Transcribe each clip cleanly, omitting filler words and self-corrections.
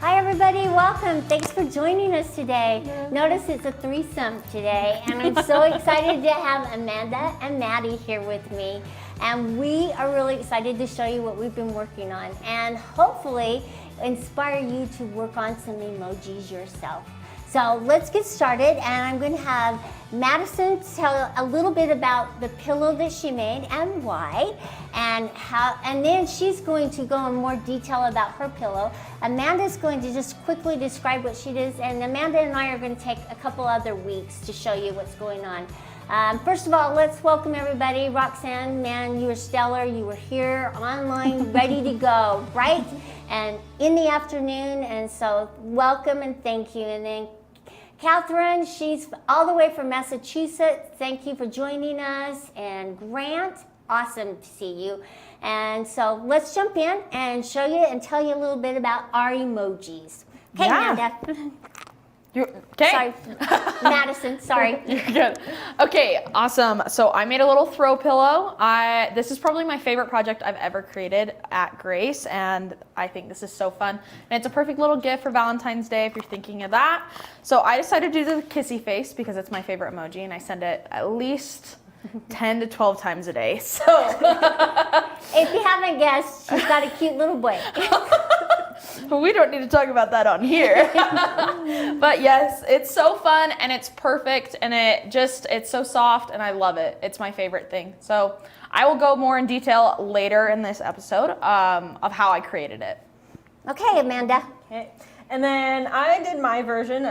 Hi everybody, welcome. Thanks for joining us today. Notice it's a threesome today, and I'm so excited to have Amanda and Maddie here with me. And we are really excited to show you what we've been working on and hopefully inspire you to work on some emojis yourself. So let's get started, and I'm going to have Madison tell a little bit about the pillow that she made and why, and then she's going to go in more detail about her pillow. Amanda's going to just quickly describe what she does, and Amanda and I are going to take a couple other weeks to show you what's going on. First of all, let's welcome everybody. Roxanne, man, you were stellar. You were here online, ready to go, right? And in the afternoon, and so welcome and thank you. And then Catherine, she's all the way from Massachusetts. Thank you for joining us. And Grant, awesome to see you. And so let's jump in and show you and tell you a little bit about our emojis. Okay, yeah. Amanda. Okay. Sorry, Madison, sorry. You're good. Okay, awesome. So I made a little throw pillow. This is probably my favorite project I've ever created at Grace, and I think this is so fun. And it's a perfect little gift for Valentine's Day if you're thinking of that. So I decided to do the kissy face because it's my favorite emoji, and I send it at least 10 to 12 times a day. So if you haven't guessed, she's got a cute little boy. We don't need to talk about that on here. But yes, it's so fun and it's perfect, and it's so soft and I love it. It's my favorite thing. So I will go more in detail later in this episode of how I created it. Okay, Amanda. Okay, and then I did my version,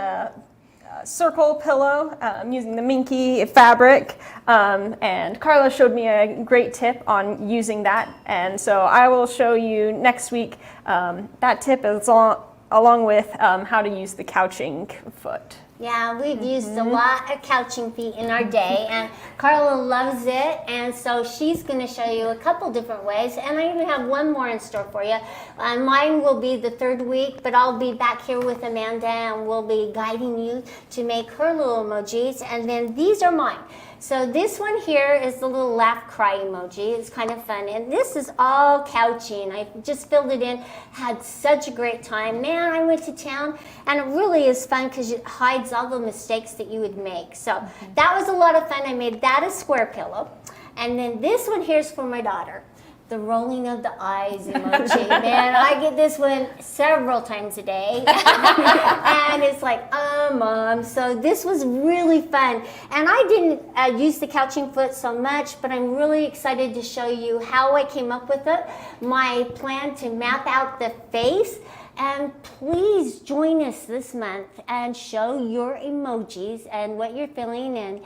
circle pillow using the Minky fabric, and Karla showed me a great tip on using that, and so I will show you next week that tip is along with how to use the couching foot. Yeah, we've used a lot of couching feet in our day, and Karla loves it, and so she's going to show you a couple different ways, and I even have one more in store for you. Mine will be the third week, but I'll be back here with Amanda, and we'll be guiding you to make her little emojis, and then these are mine. So this one here is the little laugh cry emoji. It's kind of fun. And this is all couching. I just filled it in, had such a great time. Man, I went to town, and it really is fun because it hides all the mistakes that you would make. So that was a lot of fun. I made that a square pillow. And then this one here is for my daughter. The rolling of the eyes emoji. Man, I get this one several times a day. And it's like, Mom. So this was really fun. And I didn't use the couching foot so much, but I'm really excited to show you how I came up with it. My plan to map out the face. And please join us this month and show your emojis and what you're feeling, and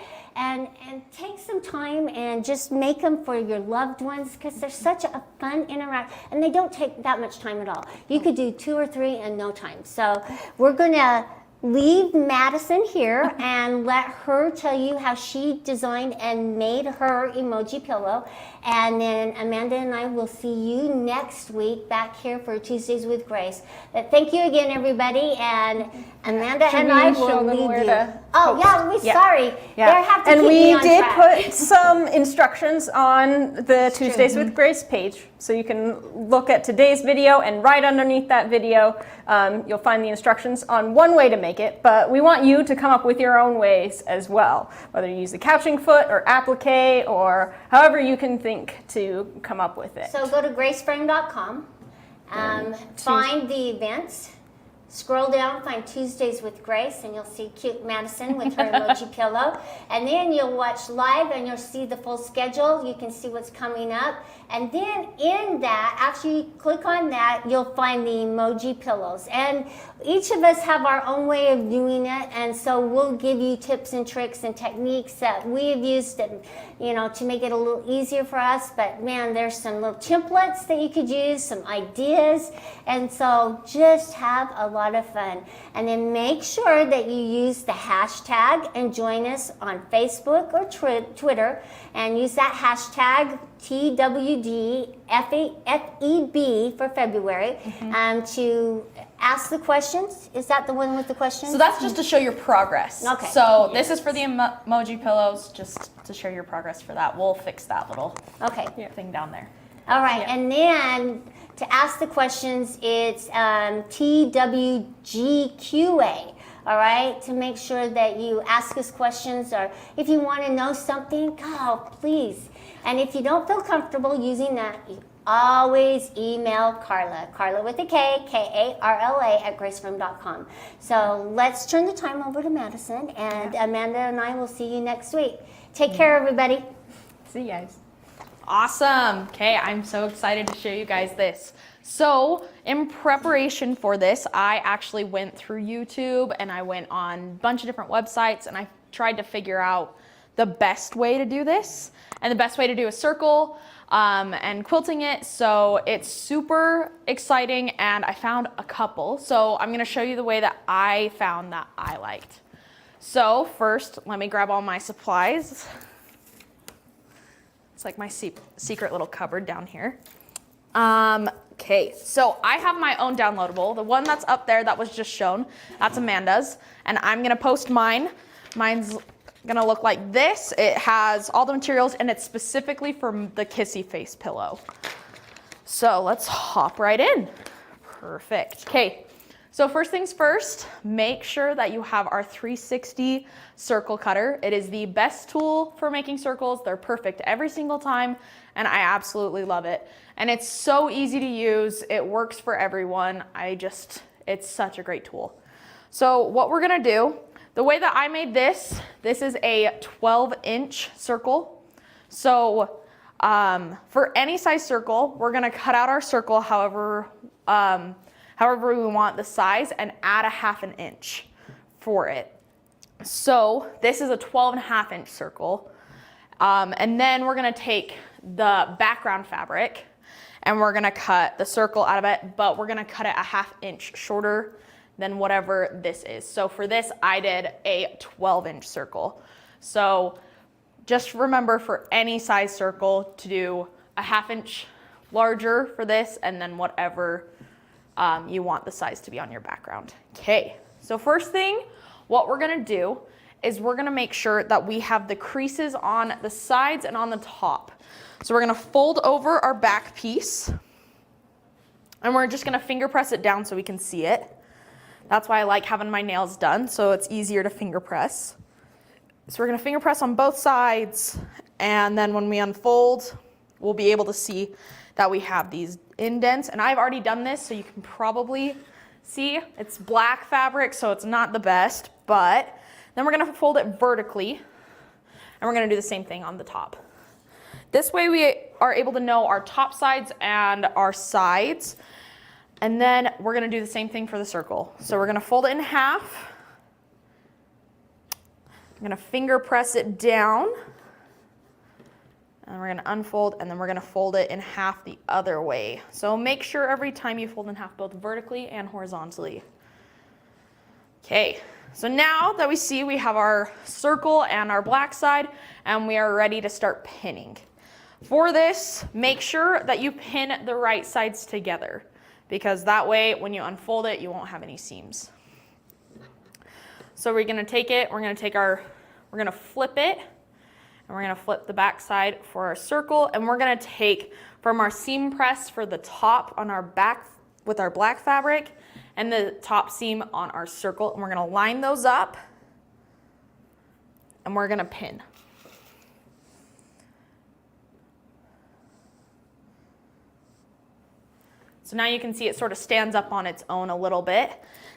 take some time and just make them for your loved ones because they're such a fun interact, and they don't take that much time at all. You could do 2 or 3 in no time. So we're gonna leave Madison here and let her tell you how she designed and made her emoji pillow. And then Amanda and I will see you next week back here for Tuesdays with Grace. But thank you again, everybody. And Amanda and I will lead you. Oh, yeah, sorry. Yeah. They have to and keep we me on did track. put some instructions on the Tuesdays with Grace page, so you can look at today's video, and right underneath that video, you'll find the instructions on one way to make it, but we want you to come up with your own ways as well, whether you use the couching foot or applique or however you can think to come up with it. So go to graceframe.com, find the events, scroll down, find Tuesdays with Grace, and you'll see cute Madison with her emoji pillow. And then you'll watch live and you'll see the full schedule. You can see what's coming up. And then in that, after you click on that, you'll find the emoji pillows. And each of us have our own way of doing it, and so we'll give you tips and tricks and techniques that we have used to make it a little easier for us. But man, there's some little templates that you could use, some ideas, and so just have a lot of fun. And then make sure that you use the hashtag and join us on Facebook or Twitter, and use that hashtag TWDFEB for February to ask the questions. Is that the one with the questions? So that's just to show your progress. Okay. So this is for the emoji pillows, just to show your progress for that. We'll fix that little thing down there. All right, and then to ask the questions, it's TWGQA. All right, to make sure that you ask us questions, or if you want to know something, go, please. And if you don't feel comfortable using that, you always email Karla. Karla with a K, Karla at gracefrom.com. So let's turn the time over to Madison, and Amanda and I will see you next week. Take care, everybody. See you guys. Awesome. Okay, I'm so excited to show you guys this. So in preparation for this, I actually went through YouTube and I went on a bunch of different websites and I tried to figure out the best way to do this and the best way to do a circle and quilting it. So it's super exciting and I found a couple. So I'm gonna show you the way that I found that I liked. So first, let me grab all my supplies. It's like my secret little cupboard down here. Okay, so I have my own downloadable. The one that's up there that was just shown, that's Amanda's. And I'm gonna post mine. Mine's gonna look like this. It has all the materials and it's specifically for the kissy face pillow. So let's hop right in. Perfect. Okay, so first things first, make sure that you have our 360 circle cutter. It is the best tool for making circles. They're perfect every single time and I absolutely love it. And it's so easy to use. It works for everyone. It's such a great tool. So what we're gonna do, the way that I made this is a 12-inch circle. So for any size circle, we're gonna cut out our circle however we want the size and add a 1/2 inch for it. So this is a 12.5-inch circle. And then we're gonna take the background fabric and we're gonna cut the circle out of it, but we're gonna cut it a 1/2 inch shorter than whatever this is. So for this, I did a 12-inch circle. So just remember for any size circle to do a 1/2 inch larger for this and then whatever you want the size to be on your background. Okay, so first thing, what we're gonna do is we're gonna make sure that we have the creases on the sides and on the top. So we're gonna fold over our back piece and we're just gonna finger press it down so we can see it. That's why I like having my nails done, so it's easier to finger press. So we're gonna finger press on both sides and then when we unfold, we'll be able to see that we have these indents. And I've already done this, so you can probably see it's black fabric, so it's not the best, but then we're gonna fold it vertically and we're gonna do the same thing on the top. This way we are able to know our top sides and our sides. And then we're gonna do the same thing for the circle. So we're gonna fold it in half. I'm gonna finger press it down. And we're gonna unfold and then we're gonna fold it in half the other way. So make sure every time you fold in half, both vertically and horizontally. Okay, so now that we see we have our circle and our black side and we are ready to start pinning. For this, make sure that you pin the right sides together because that way when you unfold it, you won't have any seams. So we're gonna take it, we're gonna flip it, and we're gonna flip the back side for our circle, and we're gonna take from our seam press for the top on our back with our black fabric and the top seam on our circle, and we're gonna line those up and we're gonna pin. So now you can see it sort of stands up on its own a little bit.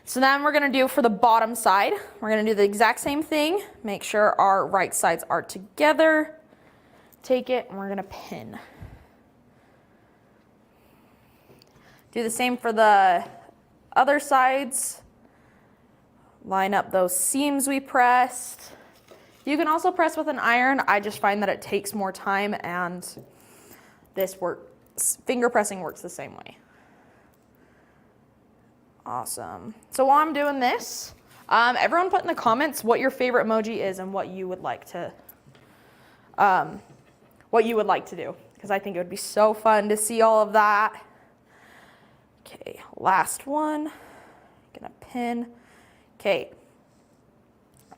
So then we're gonna do for the bottom side, we're gonna do the exact same thing. Make sure our right sides are together. Take it and we're gonna pin. Do the same for the other sides. Line up those seams we pressed. You can also press with an iron. I just find that it takes more time and finger pressing works the same way. Awesome. So while I'm doing this, everyone put in the comments what your favorite emoji is and what you would like to do, because I think it would be so fun to see all of that. Okay, last one. Gonna pin. Okay.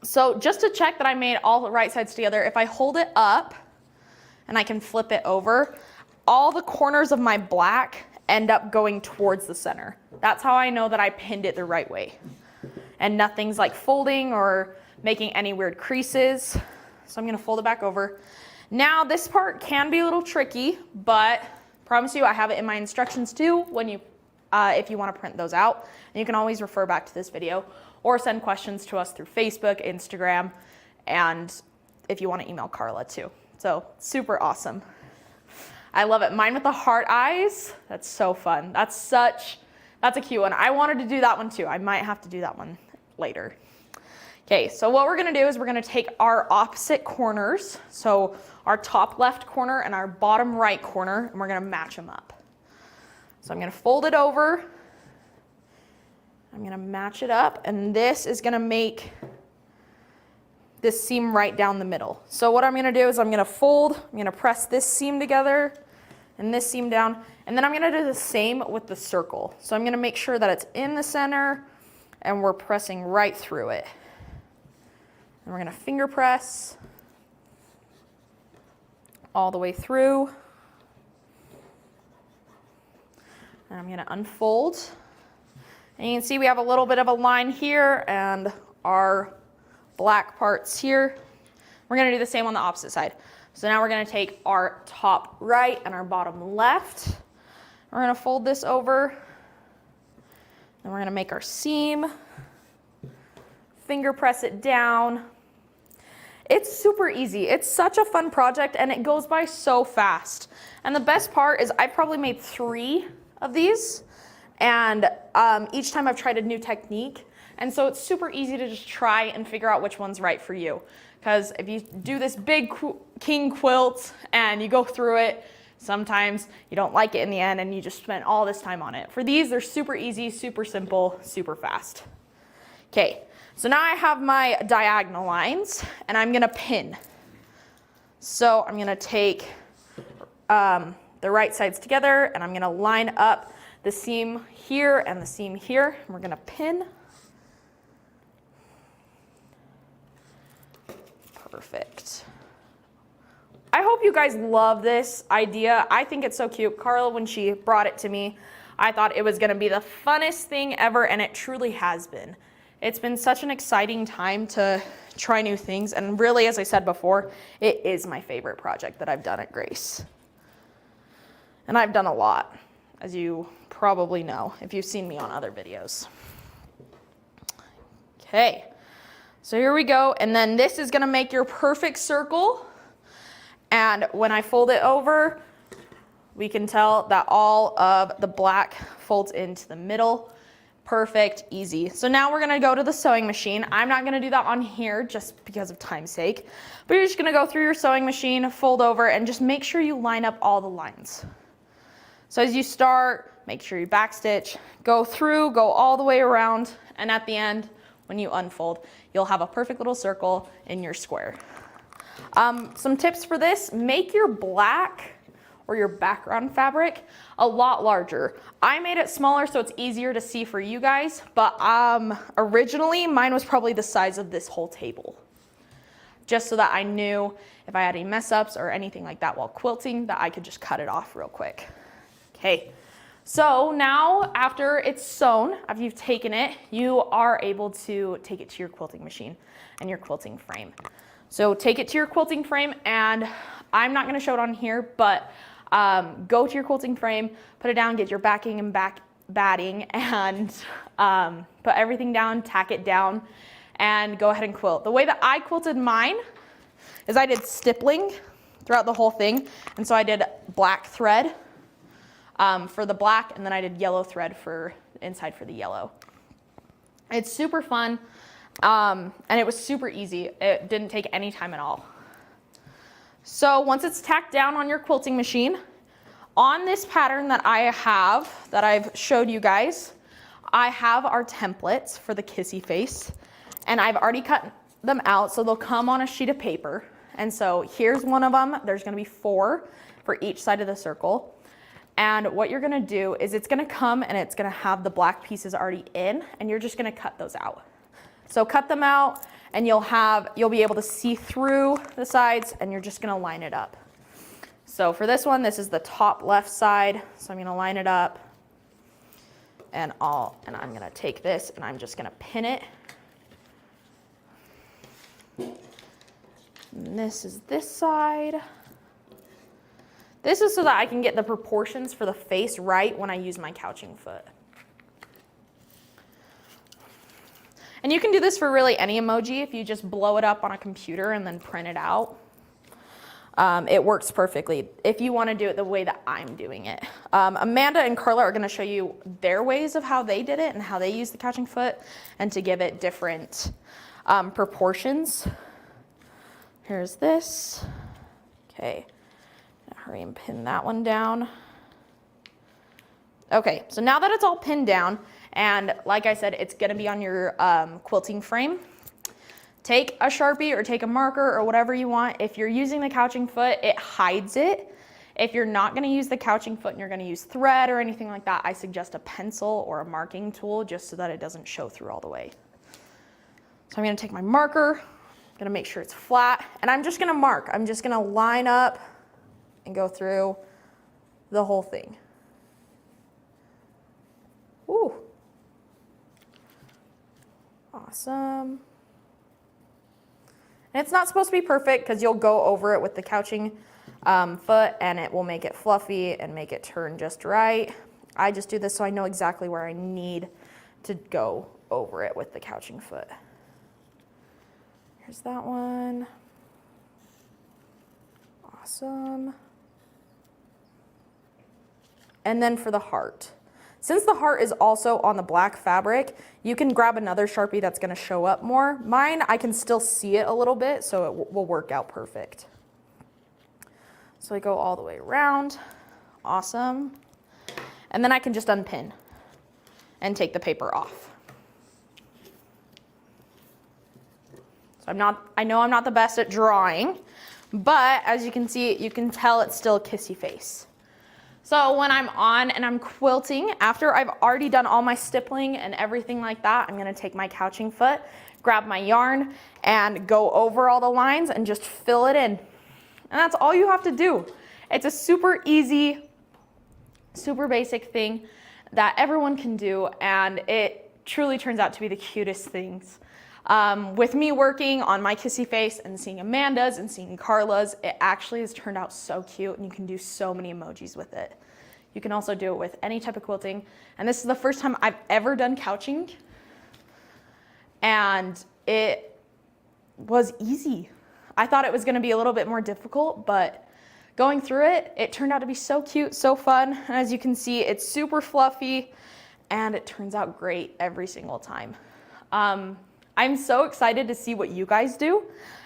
So just to check that I made all the right sides together, if I hold it up and I can flip it over, all the corners of my black end up going towards the center. That's how I know that I pinned it the right way. And nothing's like folding or making any weird creases. So I'm gonna fold it back over. Now this part can be a little tricky, but promise you I have it in my instructions too when you, if you wanna print those out. And you can always refer back to this video or send questions to us through Facebook, Instagram, and if you wanna email Karla too. So super awesome. I love it. Mine with the heart eyes, that's so fun. That's a cute one. I wanted to do that one too. I might have to do that one later. Okay, so what we're gonna do is we're gonna take our opposite corners, so our top left corner and our bottom right corner, and we're gonna match them up. So I'm gonna fold it over, I'm gonna match it up, and this is gonna make this seam right down the middle. So what I'm gonna do is I'm gonna fold, I'm gonna press this seam together and this seam down, and then I'm gonna do the same with the circle. So I'm gonna make sure that it's in the center and we're pressing right through it. And we're gonna finger press all the way through. And I'm gonna unfold. And you can see we have a little bit of a line here and our black parts here. We're gonna do the same on the opposite side. So now we're gonna take our top right and our bottom left. We're gonna fold this over. Then we're gonna make our seam. Finger press it down. It's super easy. It's such a fun project and it goes by so fast. And the best part is I probably made 3 of these, and each time I've tried a new technique. And so it's super easy to just try and figure out which one's right for you. Because if you do this big king quilt and you go through it, sometimes you don't like it in the end and you just spend all this time on it. For these, they're super easy, super simple, super fast. Okay, so now I have my diagonal lines and I'm gonna pin. So I'm gonna take the right sides together and I'm gonna line up the seam here and the seam here. And we're gonna pin. Perfect. I hope you guys love this idea. I think it's so cute. Karla, when she brought it to me, I thought it was gonna be the funnest thing ever, and it truly has been. It's been such an exciting time to try new things, and really, as I said before, it is my favorite project that I've done at Grace. And I've done a lot, as you probably know, if you've seen me on other videos. Okay. So here we go, and then this is gonna make your perfect circle. And when I fold it over, we can tell that all of the black folds into the middle. Perfect, easy. So now we're gonna go to the sewing machine. I'm not gonna do that on here just because of time's sake, but you're just gonna go through your sewing machine, fold over, and just make sure you line up all the lines. So as you start, make sure you backstitch, go through, go all the way around, and at the end, when you unfold, you'll have a perfect little circle in your square. Some tips for this: make your black or your background fabric a lot larger. I made it smaller so it's easier to see for you guys, but originally mine was probably the size of this whole table. Just so that I knew if I had any mess ups or anything like that while quilting, that I could just cut it off real quick. Okay. So now after it's sewn, after you've taken it, you are able to take it to your quilting machine and your quilting frame. So take it to your quilting frame, and I'm not gonna show it on here, but go to your quilting frame, put it down, get your backing and batting, and put everything down, tack it down, and go ahead and quilt. The way that I quilted mine is I did stippling throughout the whole thing, and so I did black thread for the black, and then I did yellow thread for inside for the yellow. It's super fun, and it was super easy. It didn't take any time at all. So once it's tacked down on your quilting machine, on this pattern that I have, that I've showed you guys, I have our templates for the kissy face, and I've already cut them out, so they'll come on a sheet of paper. And so here's one of them. There's gonna be 4 for each side of the circle. And what you're gonna do is it's gonna come and it's gonna have the black pieces already in, and you're just gonna cut those out. So cut them out, and you'll be able to see through the sides, and you're just gonna line it up. So for this one, this is the top left side. So I'm gonna line it up and I'm gonna take this and I'm just gonna pin it. And this is this side. This is so that I can get the proportions for the face right when I use my couching foot. And you can do this for really any emoji if you just blow it up on a computer and then print it out. It works perfectly if you want to do it the way that I'm doing it. Amanda and Karla are going to show you their ways of how they did it and how they use the couching foot and to give it different proportions. Here's this. Okay, hurry and pin that one down. Okay, so now that it's all pinned down, and like I said, it's gonna be on your quilting frame, take a Sharpie or take a marker or whatever you want. If you're using the couching foot, it hides it. If you're not gonna use the couching foot and you're gonna use thread or anything like that, I suggest a pencil or a marking tool just so that it doesn't show through all the way. So I'm gonna take my marker, gonna make sure it's flat, and I'm just gonna mark. I'm just gonna line up and go through the whole thing. Ooh. Awesome. And it's not supposed to be perfect because you'll go over it with the couching foot and it will make it fluffy and make it turn just right. I just do this so I know exactly where I need to go over it with the couching foot. Here's that one. Awesome. And then for the heart. Since the heart is also on the black fabric, you can grab another Sharpie that's gonna show up more. Mine, I can still see it a little bit, so it will work out perfect. So I go all the way around. Awesome. And then I can just unpin and take the paper off. So I know I'm not the best at drawing, but as you can see, you can tell it's still a kissy face. So when I'm on and I'm quilting, after I've already done all my stippling and everything like that, I'm gonna take my couching foot, grab my yarn, and go over all the lines and just fill it in. And that's all you have to do. It's a super easy, super basic thing that everyone can do, and it truly turns out to be the cutest things. With me working on my kissy face and seeing Amanda's and seeing Karla's, it actually has turned out so cute, and you can do so many emojis with it. You can also do it with any type of quilting. And this is the first time I've ever done couching, and it was easy. I thought it was gonna be a little bit more difficult, but going through it, it turned out to be so cute, so fun. And as you can see, it's super fluffy, and it turns out great every single time. I'm so excited to see what you guys do.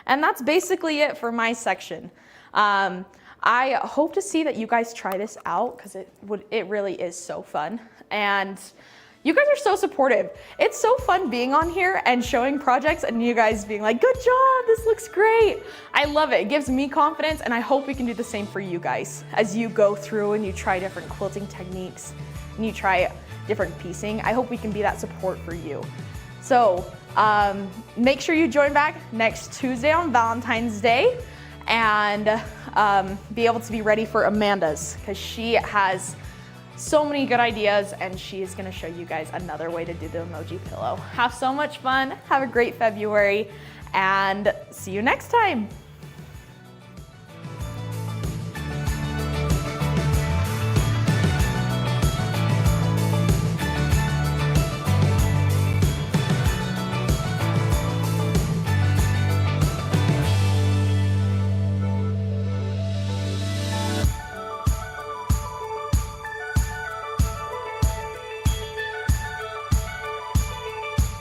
And that's basically it for my section. I hope to see that you guys try this out because it really is so fun. And you guys are so supportive. It's so fun being on here and showing projects and you guys being like, good job, this looks great. I love it. It gives me confidence, and I hope we can do the same for you guys as you go through and you try different quilting techniques and you try different piecing. I hope we can be that support for you. So make sure you join back next Tuesday on Valentine's Day and be able to be ready for Amanda's, because she has so many good ideas and she is going to show you guys another way to do the emoji pillow. Have so much fun. Have a great February and see you next time.